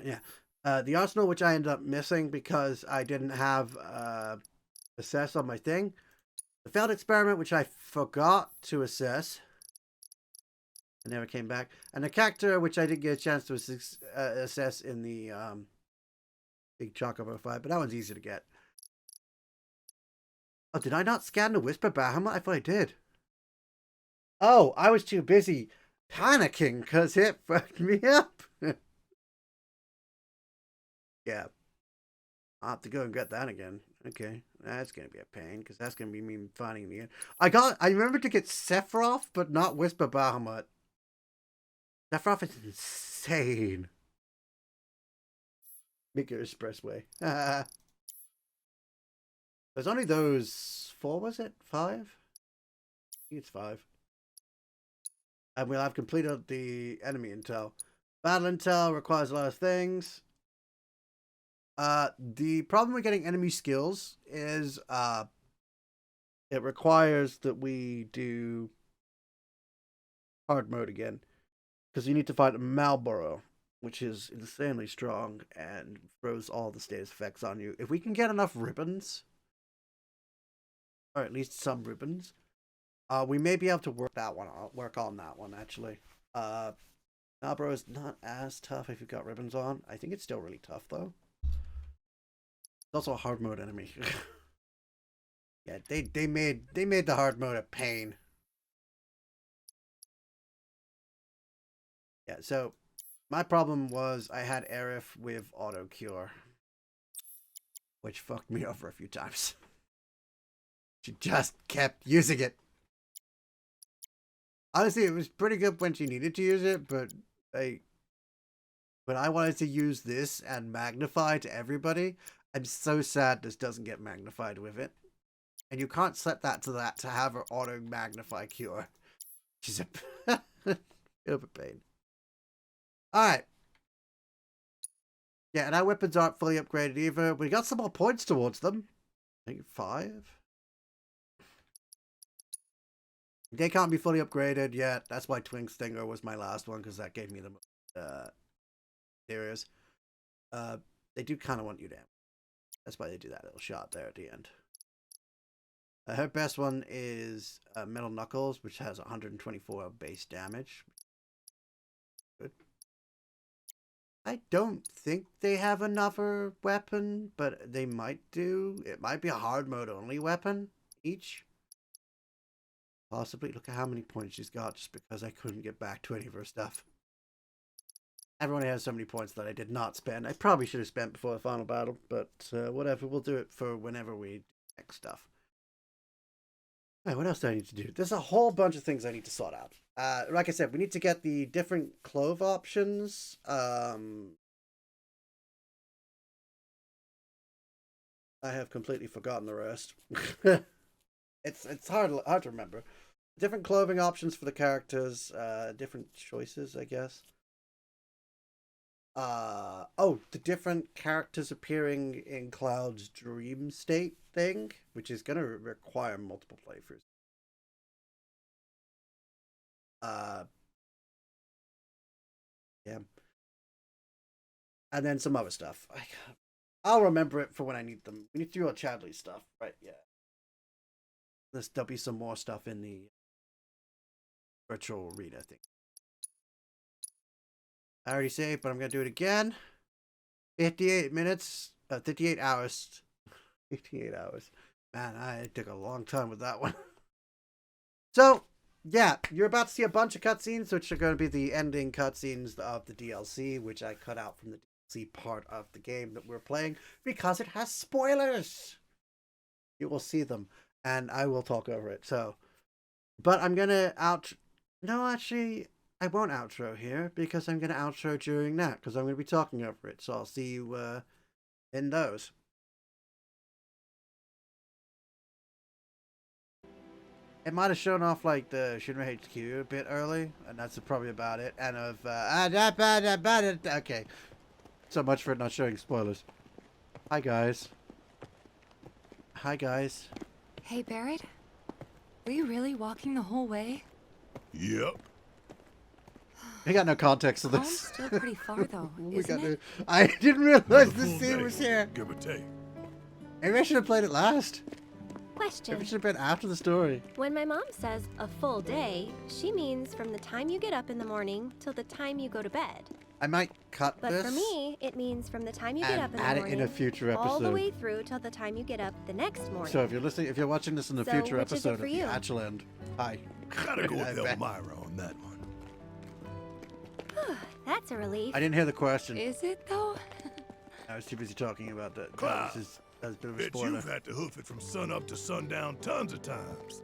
Yeah. The Arsenal, which I ended up missing because I didn't have assess on my thing. The failed experiment, which I forgot to assess. I never came back. And the character, which I didn't get a chance to assess in the big Chocobo fight, but that one's easy to get. Oh, did I not scan the Whisper Bahamut? I thought I did. Oh, I was too busy panicking because it fucked me up. Yeah. I'll have to go and get that again. Okay. That's going to be a pain, because that's going to be me finding the end. I remember to get Sephiroth, but not Whisper Bahamut. Sephiroth is insane. Midgar Expressway. There's only those 4, was it? 5? I think it's 5. And we'll have completed the enemy intel. Battle intel requires a lot of things. The problem with getting enemy skills is it requires that we do hard mode again. Because you need to fight Malboro, which is insanely strong and throws all the status effects on you. If we can get enough ribbons, or at least some ribbons, we may be able to work on that one actually. Malboro is not as tough if you've got ribbons on. I think it's still really tough though. It's also a hard mode enemy. Yeah, they made the hard mode a pain. Yeah, so my problem was I had Aerith with auto cure, which fucked me over a few times. She just kept using it. Honestly, it was pretty good when she needed to use it, but when I wanted to use this and magnify to everybody, I'm so sad this doesn't get magnified with it. And you can't set that to have her auto magnify cure. She's a bit of a pain. Alright. Yeah, and our weapons aren't fully upgraded either. We got some more points towards them. I think 5. They can't be fully upgraded yet. That's why Twin Stinger was my last one, because that gave me the areas. They do kind of want you to. That's why they do that little shot there at the end. Her best one is Metal Knuckles, which has 124 base damage. Good. I don't think they have another weapon, but they might do. It might be a hard mode only weapon each. Possibly. Look at how many points she's got just because I couldn't get back to any of her stuff. Everyone has so many points that I did not spend. I probably should have spent before the final battle, but whatever. We'll do it for whenever we do next stuff. Alright, what else do I need to do? There's a whole bunch of things I need to sort out. Like I said, we need to get the different clove options. I have completely forgotten the rest. It's hard to remember. Different clothing options for the characters. Different choices, I guess. The different characters appearing in Cloud's dream state thing, which is going to require multiple playthroughs. Yeah. And then some other stuff. I'll remember it for when I need them. We need to do all Chadley stuff, right? Yeah. There'll be some more stuff in the virtual read, I think. I already saved, but I'm going to do it again. 58 minutes, 58 hours. 58 hours. Man, I took a long time with that one. So, yeah, you're about to see a bunch of cutscenes, which are going to be the ending cutscenes of the DLC, which I cut out from the DLC part of the game that we're playing, because it has spoilers. You will see them, and I will talk over it. So, but I'm going to No, actually, I won't outro here, because I'm going to outro during that, because I'm going to be talking over it. So I'll see you in those. It might have shown off like the Shinra HQ a bit early, and that's probably about it. And okay. So much for not showing spoilers. Hi guys. Hi guys. Hey, Barrett? Were you really walking the whole way? Yep. I got no context to Home's this. still pretty far, though, isn't it? I didn't realize the scene was here. Give or take. Maybe I should have played it last. Question. Maybe it should have been after the story. When my mom says a full day, she means from the time you get up in the morning till the time you go to bed. I might cut But this. for me, it means from the time you get and up in the add it morning in a future all the episode. way through till the time you get up the next morning. So if you're watching this in the So future which is it episode for of the you? actual end, hi. Gotta go with I bet. Elmira on that one. That's a relief. I didn't hear the question. Is it, though? I was too busy talking about that. Cloud, That's a bit of a Bet spoiler. you've had to hoof it from sun up to sundown tons of times.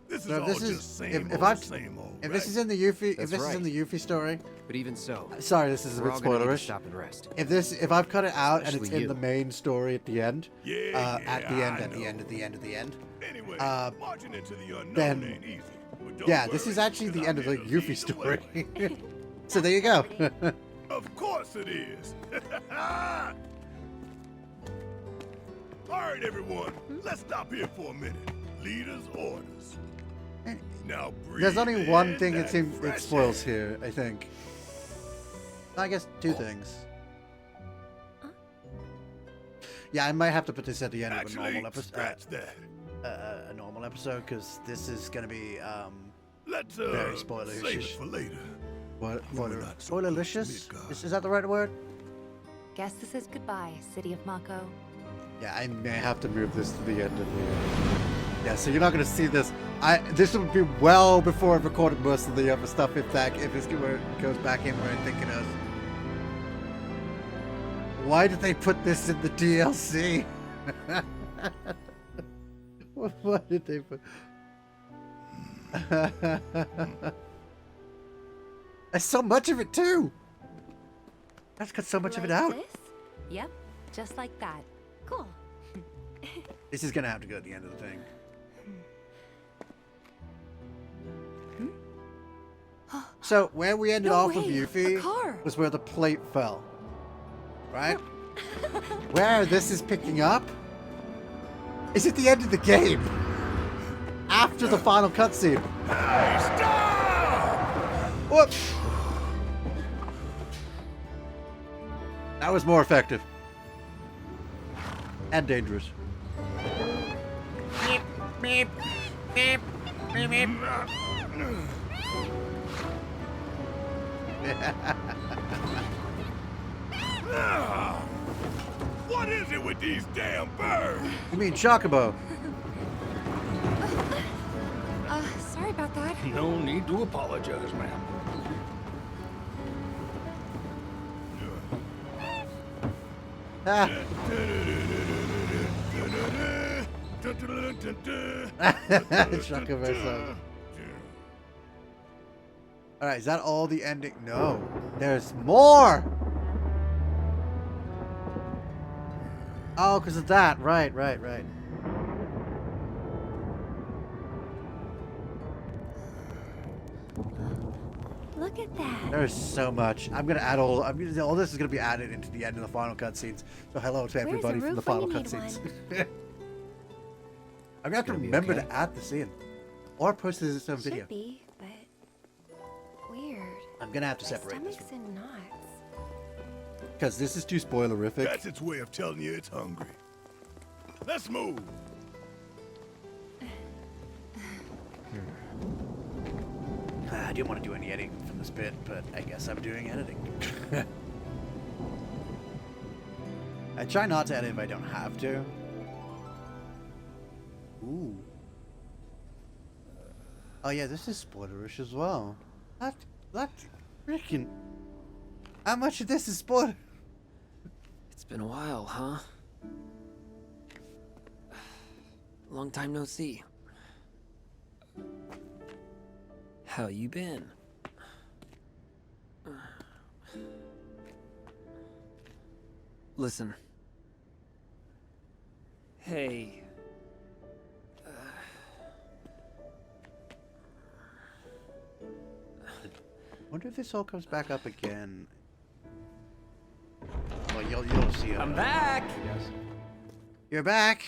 This is So if all this just is same if old, I same old. if right? this is in the Yuffie if That's this is in right. the Yuffie story, But even so, sorry, this is a we're bit all gonna need to spoilerish. stop and rest. If I've cut it out and it's Especially in you. the main story at the end, Yeah, at the yeah, end, I at the end, know. at the end, at the end. Anyway, marching into the unknown then- ain't easy. But don't Yeah, this worry, is actually 'cause the I'm end of the here to Yuffie lead the story. way. So there you go. Of course it is. All right, everyone. Let's stop here for a minute. Leader's orders. Now breathe. There's only one in thing that it fresh spoils air. here, I think. I guess two things. Yeah, I might have to put this at the end of a Actually, normal episode. scratch that. A normal episode, because this is gonna be Let's very save it spoilerish. for later. Spoilerlicious? Midgar. Is that the right word? Guess this is goodbye, City of Mako. Yeah, I may have to move this to the end of the. Yeah, so you're not gonna see this. This will be well before I've recorded most of the other stuff. If this goes back in where I think it is. Why did they put this in the DLC? What did they put? There's so much of it too. Let's cut so much of it out. This? Yep, just like that. Cool. This is gonna have to go at the end of the thing. So where we ended No off with way, a Yuffie car. was where the plate fell, right? Where this is picking up is at the end of the game, after the final cutscene. Hey, stop! Whoops! That was more effective and dangerous. Beep, beep, beep, beep, beep. Ah, what is it with these damn birds? You mean Chocobo? Sorry about that. No need to apologize, ma'am. Ah. Chocobo song. Alright, is that all the ending? No. There's more! Oh, because of that. Right. Look at that. There's so much. I'm gonna add all this is gonna be added into the end of the final cutscenes. So hello to everybody from the roof final when you need cutscenes. I'm gonna have to Gonna be remember okay. to add this in. Or post it as its own Should video. be, but weird. I'm gonna have to My separate this stomach's in knots. because this is too spoilerific. That's its way of telling you it's hungry. Let's move. I didn't want to do any editing from this bit, but I guess I'm doing editing. I try not to edit if I don't have to. Ooh. Oh yeah, this is spoilerish as well. That freaking. How much of this is spoiler? It's been a while, huh? Long time no see. How you been? Listen. Hey. Wonder if this all comes back up again. Well, you'll see it. I'm back! Yes. You're back.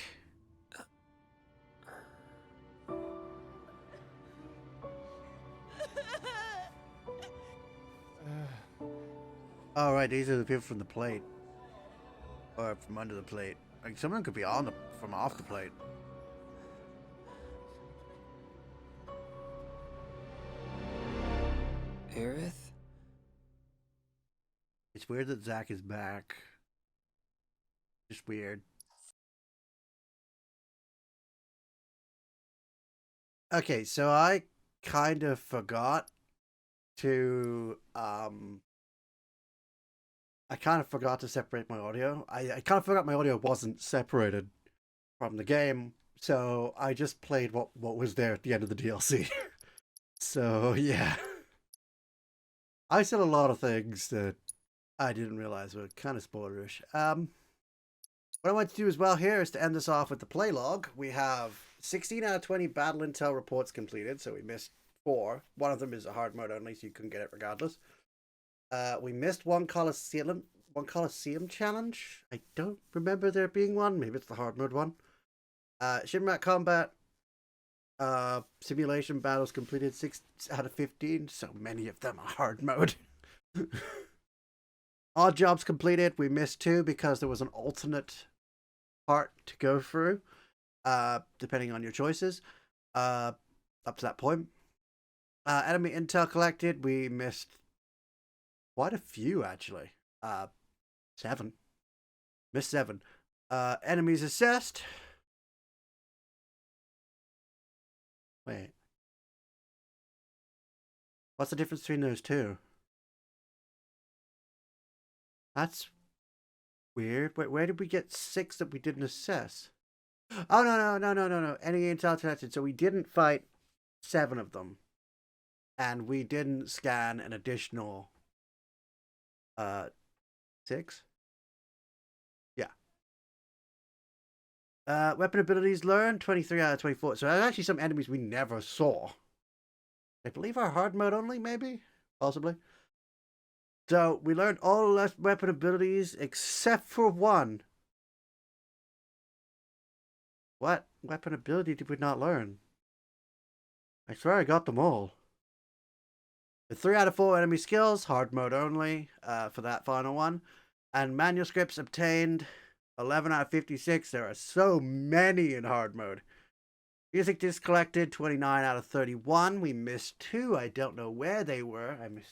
All right, these are the people from the plate, or from under the plate. Like someone could be on from off the plate. Aerith? It's weird that Zach is back. Just weird. Okay, so I kind of forgot to I I kind of forgot to separate my audio. I kind of forgot my audio wasn't separated from the game, so I just played what was there at the end of the DLC. So yeah, I said a lot of things that I didn't realize were kind of spoilerish. What I want to do as well here is to end this off with the play log. We have 16 out of 20 battle intel reports completed, so we missed 4. One of them is a hard mode only, so you couldn't get it regardless. We missed one Coliseum challenge. I don't remember there being one. Maybe it's the hard mode one. Shipwreck combat simulation battles completed 6 out of 15. So many of them are hard mode. Odd jobs completed. We missed 2 because there was an alternate part to go through, depending on your choices. Up to that point. Enemy intel collected. We missed quite a few, actually. 7. Missed 7. Enemies assessed. Wait. What's the difference between those two? That's weird. Wait, where did we get 6 that we didn't assess? Oh, no. Enemy intel collected. So we didn't fight 7 of them. And we didn't scan an additional 6? Yeah. Weapon abilities learned, 23 out of 24. So there's actually some enemies we never saw. I believe our hard mode only, maybe? Possibly. So we learned all the weapon abilities except for 1. What weapon ability did we not learn? I swear I got them all. The 3 out of 4 enemy skills, hard mode only, for that final one. And manuscripts obtained, 11 out of 56. There are so many in hard mode. Music disc collected, 29 out of 31. We missed 2. I don't know where they were. I'm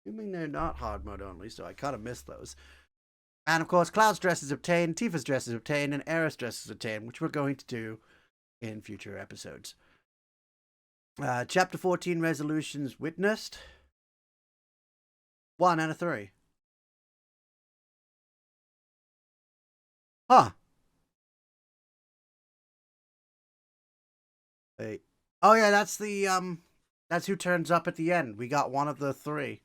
assuming they're not hard mode only, so I kind of missed those. And of course, Cloud's dress is obtained, Tifa's dress is obtained, and Aerith's dress is obtained, which we're going to do in future episodes. Chapter 14 resolutions witnessed. 1 out of 3. Huh. Wait. Oh yeah, that's the that's who turns up at the end. We got one of the 3.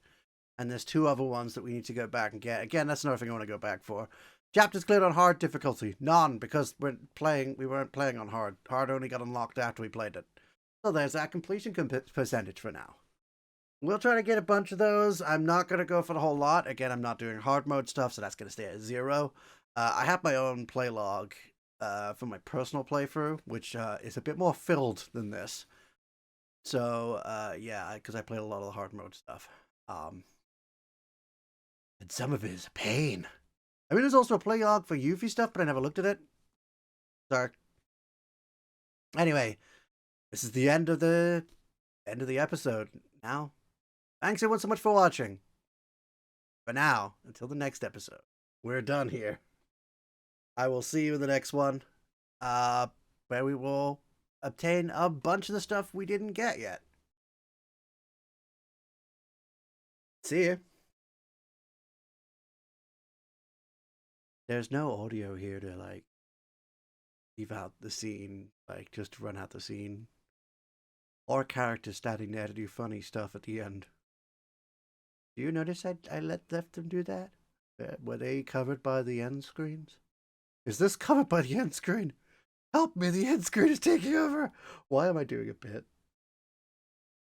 And there's 2 other ones that we need to go back and get. Again, that's another thing I want to go back for. Chapters cleared on hard difficulty. None, because we weren't playing on hard. Hard only got unlocked after we played it. So there's that completion percentage for now. We'll try to get a bunch of those. I'm not going to go for the whole lot. Again, I'm not doing hard mode stuff, so that's going to stay at 0. I have my own play log for my personal playthrough, which is a bit more filled than this. So, yeah, because I played a lot of the hard mode stuff. And some of it is a pain. I mean, there's also a play log for Yuffie stuff, but I never looked at it. Sorry. Anyway, this is the end of the episode now. Thanks everyone so much for watching. For now, until the next episode, we're done here. I will see you in the next one, where we will obtain a bunch of the stuff we didn't get yet. See you. There's no audio here to, like, leave out the scene, like, just to run out the scene. Or characters standing there to do funny stuff at the end. Do you notice I left them do that? Were they covered by the end screens? Is this covered by the end screen? Help me, the end screen is taking over! Why am I doing a bit?